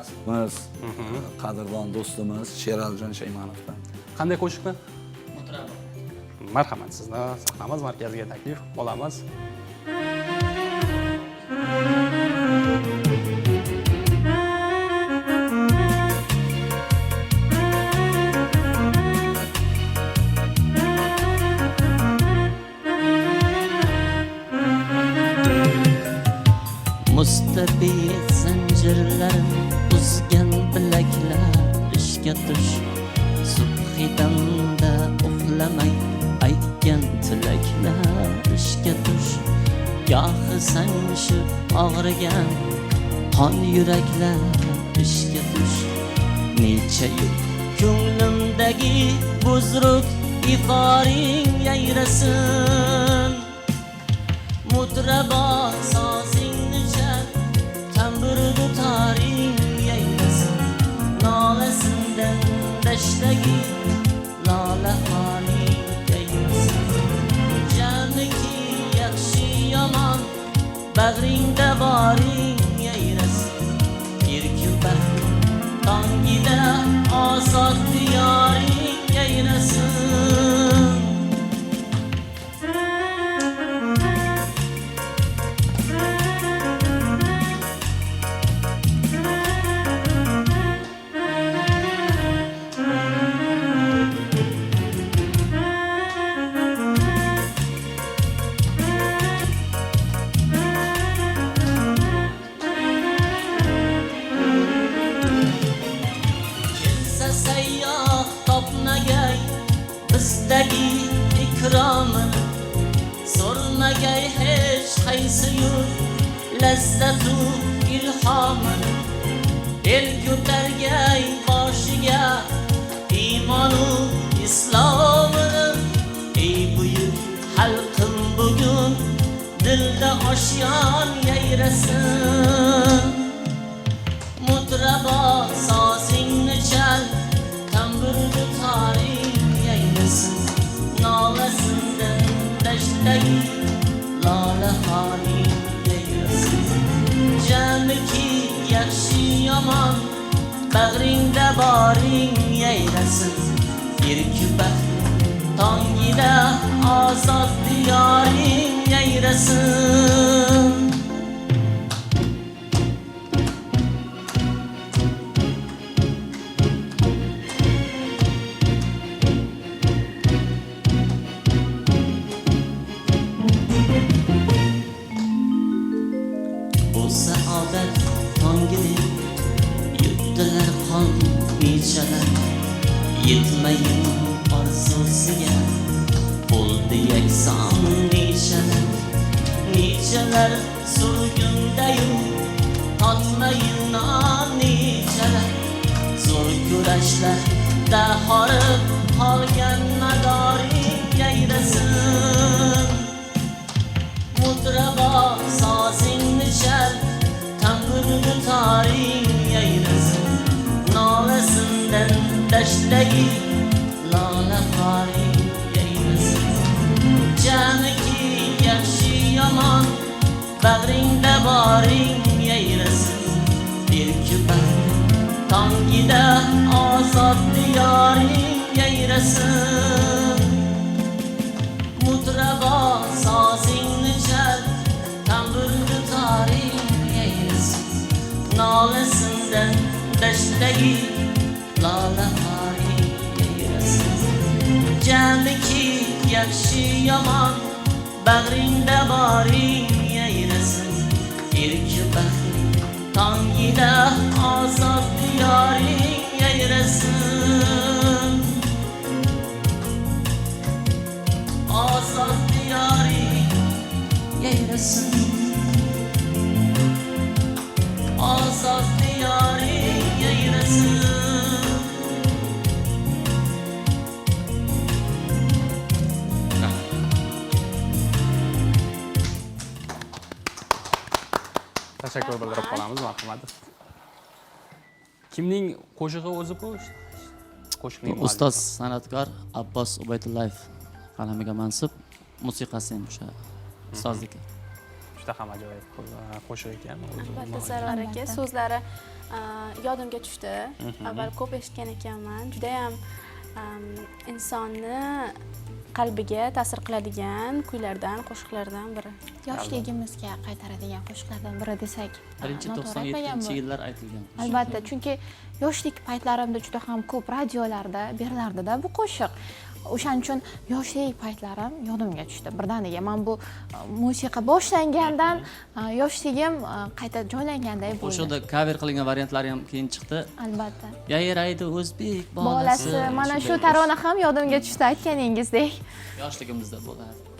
kasbimiz, qadrdon do'stimiz Sheralijon Shaymanovdan. Qanday qo'shiqni? Marhamat, sizni sahnamiz markaziga taklif qilamiz. Mustabid zanjirlarim uzgan bilaklar ishga tush subhidamda uxlamay aytgan tilaklar ishga tush gohi sanchib og'rigan qon yuraklar ishga tush necha yil ko'nglimdagi buzruk iforing yayrasin mudrabo sozingni chal tamburdu taring yayrasin nolasindan dashtagi lola holing yayrasin jamiki yaxshi yomon bag'ringda boring yayrasin erkin baxt tongida ozod diyoring yayrasin bizdagi ikromini so'rmagay hech qaysi yurt lazzatu ilhomini el ko'targay boshiga iymonu islomini ey buyuk xalqim bugun dilda oshyon yayrasin mudrabo sozingni chal tamburdu taring nolasindan dashtagi lola holing yayrasin jamiki yaxshi yomon bag'ringda boring yayrasin erki baxt tongida ozod diyoring yayrasin yetmayin orzusiga bo'ldi yakson nechalar surgundayu totmayin non nechalar zo'r kurashlarda horib qolgan madoring yayrasin mudrabo sozingni chal tamburdu taring yayrasin nolasindan dashtagi lola holing yayrasin jamiki yaxshi yomon bag'ringda boring yayrasin erki baxt tongida ozod diyoring yayrasin mudrabo sozingni chal tamburdu taring yayrasin nolasindan dashtagi lola holing yayrasin jamiki yaxshi yomon bag'ringda boring yayrasin erki baxt tongida ozod diyoring yayrasin ozod diyoring yayrasin ozod diyoring yayrasin tashakkur bildirib qolamiz, marhamat. Kimning qo'shig'i o'zi bu? Qo'shiqning ustoz san'atkor Abbos Ubaydullayev qalamiga mansub, musiqasi ham o'sha ustozniki. juda ham ajoyib qo'shiq ekan. Albatta Sarvar aka so'zlari yodimga tushdi. Avval ko'p eshitgan ekanman. Juda ham insonni qalbiga ta'sir qiladigan kuylardan, qo'shiqlardan biri. Yoshligimizga qaytaradigan qo'shiqlardan biri desak, birinchi noto'g'ri 97 aytmaganmi? yillar aytilgan. Albatta, chunki yoshlik paytlarimda juda ham ko'p radiolarda berilardida bu qo'shiq. O'shaning uchun yoshlik paytlarim yodimga tushdi. Birdaniga men bu musiqa boshlangandan yoshligim qayta joylanganday bo'ldi. Qo'shiqda cover qilingan variantlari ham keyin chiqdi. Albatta. Yayraydi o'zbek Bolasi, mana shu tarona ham yodimga tushdi aytganingizdek. yoshligimizda bo'ladi.